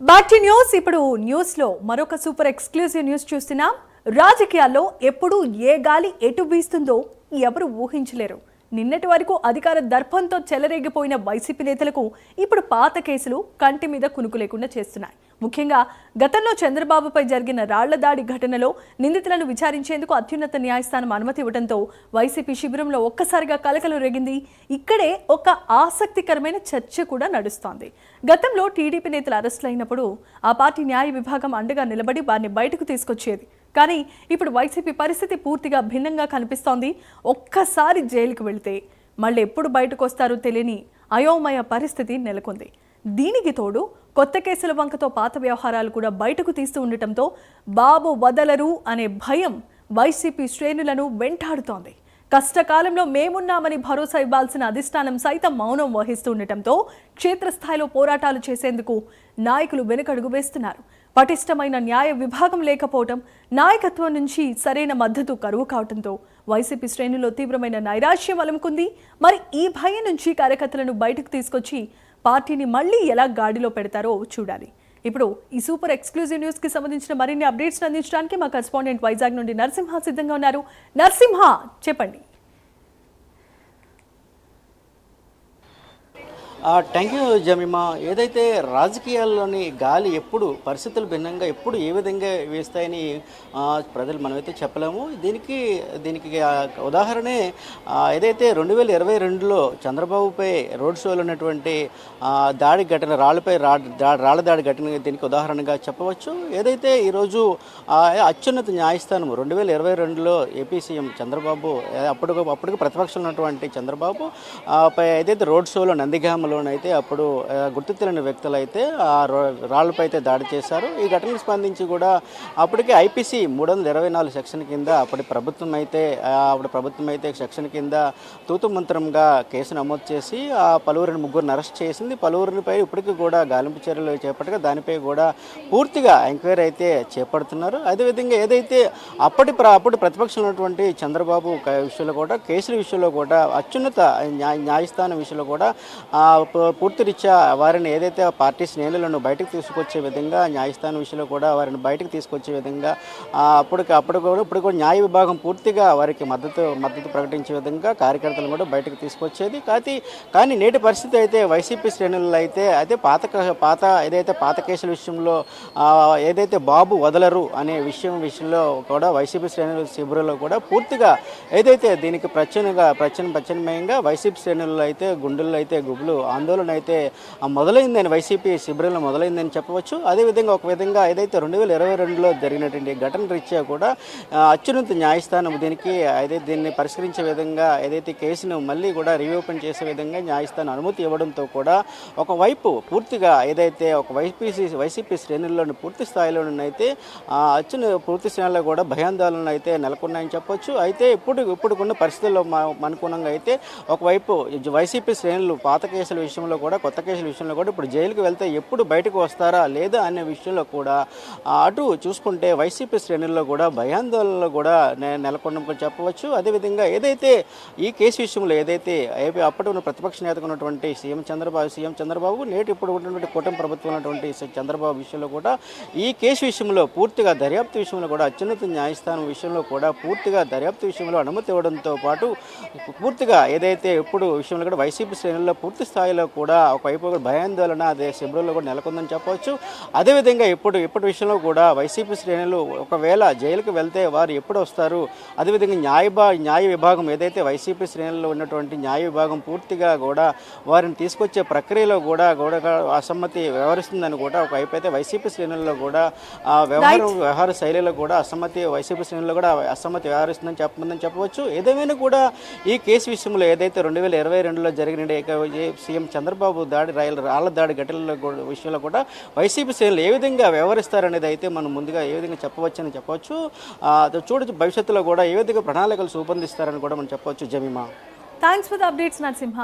Back to news. ఇప్పుడు news లో మరొక సూపర్ ఎక్స్క్లూజివ్ న్యూస్ చూస్తున్నాం. రాజకీయాల్లో ఎప్పుడు ఏ గాలి ఎటు వీస్తుందో ఎవరు ఊహించలేరు. నిన్నటి వరకు అధికార దర్పంతో చెలరేగిపోయిన వైసీపీ నేతలకు ఇప్పుడు పాత కేసులు కంటి మీద కునుకు లేకుండా చేస్తున్నాయి. ముఖ్యంగా గతంలో చంద్రబాబుపై జరిగిన రాళ్ల దాడి ఘటనలో నిందితులను విచారించేందుకు అత్యున్నత న్యాయస్థానం అనుమతి ఇవ్వడంతో వైసీపీ శిబిరంలో ఒక్కసారిగా కలకలం రేగింది. ఇక్కడే ఒక ఆసక్తికరమైన చర్చ కూడా నడుస్తోంది. గతంలో టీడీపీ నేతలు అరెస్టులు అయినప్పుడు ఆ పార్టీ న్యాయ విభాగం అండగా నిలబడి వారిని బయటకు తీసుకొచ్చేది. కానీ ఇప్పుడు వైసీపీ పరిస్థితి పూర్తిగా భిన్నంగా కనిపిస్తోంది. ఒక్కసారి జైలుకు వెళితే మళ్ళీ ఎప్పుడు బయటకు వస్తారో తెలియని అయోమయ పరిస్థితి నెలకొంది. దీనికి తోడు కొత్త కేసుల వంకతో పాత వ్యవహారాలు కూడా బయటకు తీస్తూ ఉండటంతో బాబు వదలరు అనే భయం వైసీపీ శ్రేణులను వెంటాడుతోంది. కష్టకాలంలో మేమున్నామని భరోసా ఇవ్వాల్సిన అధిష్టానం సైతం మౌనం వహిస్తూ ఉండటంతో క్షేత్రస్థాయిలో పోరాటాలు చేసేందుకు నాయకులు వెనుకడుగు వేస్తున్నారు. పటిష్టమైన న్యాయ విభాగం లేకపోవడం, నాయకత్వం నుంచి సరైన మద్దతు కరువు కావడంతో వైసీపీ శ్రేణుల్లో తీవ్రమైన నైరాశ్యం అలుముకుంది. మరి ఈ భయం నుంచి కార్యకర్తలను బయటకు తీసుకొచ్చి పార్టీని మళ్ళీ ఎలా గాడిలో పెడతారో చూడాలి. ఇప్పుడు ఈ సూపర్ ఎక్స్క్లూజివ్ న్యూస్ కి సంబంధించిన మరిన్ని అప్డేట్స్ అందించడానికి మా కరెస్పాండెంట్ వైజాగ్ నుండి నరసింహ సిద్ధంగా ఉన్నారు. నరసింహ, చెప్పండి. Thank you Jemimah. ఏదైతే రాజకీయాల్లోని గాలి ఎప్పుడు పరిస్థితులు భిన్నంగా ఎప్పుడు ఏ విధంగా వేస్తాయని ప్రజలు మనమైతే చెప్పలేము. దీనికి ఉదాహరణే ఏదైతే 2022లో చంద్రబాబుపై రోడ్ షోలో ఉన్నటువంటి దాడి ఘటన, రాళ్ల దాడి ఘటన దీనికి ఉదాహరణగా చెప్పవచ్చు. ఏదైతే ఈరోజు అత్యున్నత న్యాయస్థానం 2022లో ఏపీ సీఎం చంద్రబాబు అప్పటికి ప్రతిపక్షంలో ఉన్నటువంటి చంద్రబాబు పై ఏదైతే రోడ్ షోలో నందిగామలో అయితే అప్పుడు గుర్తు తెలియని వ్యక్తులు అయితే ఆ రాళ్లపై అయితే దాడి చేశారు. ఈ ఘటనకు స్పందించి కూడా అప్పటికే ఐపీసీ 324 సెక్షన్ కింద అప్పటి ప్రభుత్వం అయితే సెక్షన్ కింద తూతు మంత్రంగా కేసు నమోదు చేసి ఆ ముగ్గురిని అరెస్ట్ చేసింది. పలువురిపై ఇప్పటికీ కూడా గాలింపు చర్యలు చేపట్టగా దానిపై కూడా పూర్తిగా ఎంక్వైరీ అయితే చేపడుతున్నారు. అదేవిధంగా ఏదైతే అప్పటి ప్రతిపక్షంలో ఉన్నటువంటి చంద్రబాబు విషయంలో కూడా కేసుల విషయంలో కూడా అత్యున్నత న్యాయస్థానం విషయంలో కూడా పూర్తిరీత్యా వారిని ఏదైతే పార్టీ శ్రేణులను బయటకు తీసుకొచ్చే విధంగా న్యాయస్థానం విషయంలో కూడా వారిని బయటకు తీసుకొచ్చే విధంగా ఇప్పుడు కూడా న్యాయ విభాగం పూర్తిగా వారికి మద్దతు ప్రకటించే విధంగా కార్యకర్తలను కూడా బయటకు తీసుకొచ్చేది. కానీ నేటి పరిస్థితి అయితే వైసీపీ శ్రేణులలో అయితే పాత కేసుల విషయంలో ఏదైతే బాబు వదలరు అనే విషయంలో కూడా వైసీపీ శ్రేణుల శిబిరంలో కూడా పూర్తిగా ఏదైతే దీనికి ప్రత్యామ్నాయంగా వైసీపీ శ్రేణుల్లో అయితే గుండెల్లో అయితే గుబులు ఆందోళన అయితే మొదలైందని వైసీపీ శిబిరంలో మొదలైందని చెప్పవచ్చు. అదేవిధంగా ఒక విధంగా ఏదైతే 2022లో జరిగినటువంటి ఘటన రీత్యా కూడా అత్యున్నత న్యాయస్థానం దీన్ని పరిష్కరించే విధంగా ఏదైతే కేసును మళ్ళీ కూడా రీఓపెన్ చేసే విధంగా న్యాయస్థానం అనుమతి ఇవ్వడంతో కూడా ఒకవైపు పూర్తిగా ఏదైతే ఒక వైసీపీ శ్రేణుల్లోని పూర్తి స్థాయిలోనైతే పూర్తి శ్రేణుల్లో కూడా భయాందోళనలు అయితే నెలకొన్నాయని చెప్పొచ్చు. అయితే ఇప్పుడున్న పరిస్థితుల్లో అనుగుణంగా అయితే ఒకవైపు వైసీపీ శ్రేణులు పాత కేసుల విషయంలో కూడా కొత్త కేసుల విషయంలో కూడా ఇప్పుడు జైలుకు వెళ్తే ఎప్పుడు బయటకు వస్తారా లేదా అనే విషయంలో కూడా అటు చూసుకుంటే వైసీపీ శ్రేణుల్లో కూడా భయాందోళనలు కూడా నెలకొన్నప్పుడు చెప్పవచ్చు. అదేవిధంగా ఏదైతే ఈ కేసు విషయంలో ఏదైతే అప్పటి ఉన్న ప్రతిపక్ష నేతగా ఉన్నటువంటి సీఎం చంద్రబాబు నేటి ఇప్పుడు ఉన్నటువంటి కూటమి ప్రభుత్వం ఉన్నటువంటి చంద్రబాబు విషయంలో కూడా ఈ కేసు విషయంలో పూర్తిగా దర్యాప్తు విషయంలో కూడా అత్యున్నత న్యాయస్థానం విషయంలో కూడా పూర్తిగా దర్యాప్తు విషయంలో అనుమతి ఇవ్వడంతో పాటు పూర్తిగా ఏదైతే ఇప్పుడు విషయంలో కూడా వైసీపీ శ్రేణుల్లో పూర్తి స్థాయిలో కూడా ఒకవైపు భయాందోళన అదే శిబిరంలో కూడా నెలకొందని చెప్పవచ్చు. అదేవిధంగా ఇప్పుడు విషయంలో కూడా వైసీపీ శ్రేణులు ఒకవేళ జైలుకు వెళ్తే వారు ఎప్పుడు వస్తారు, అదేవిధంగా న్యాయ విభాగం ఏదైతే వైసీపీ శ్రేణుల్లో ఉన్నటువంటి న్యాయ విభాగం పూర్తిగా కూడా వారిని తీసుకొచ్చే ప్రక్రియలో కూడా అసమ్మతి వ్యవహరిస్తుందని కూడా ఒకవైపు అయితే వైసీపీ శ్రేణుల్లో కూడా వ్యవహార శైలిలో కూడా వైసీపీ శ్రేణుల్లో కూడా అసమ్మతి వ్యవహరిస్తుందని చెప్పవచ్చు. ఏదేమైనా కూడా ఈ కేసు విషయంలో ఏదైతే 2022లో జరిగిన సీఎం చంద్రబాబు రాళ్ల దాడి ఘటనల విషయంలో కూడా వైసీపీ శ్రేణులు ఏ విధంగా వ్యవహరిస్తారనేది అయితే మనం ముందుగా ఏ విధంగా చెప్పవచ్చు. చూడొచ్చు భవిష్యత్తులో కూడా ఏ విధంగా ప్రణాళికలు రూపొందిస్తారని కూడా మనం చెప్పవచ్చు. Jemimah, thanks for the updates Narasimha.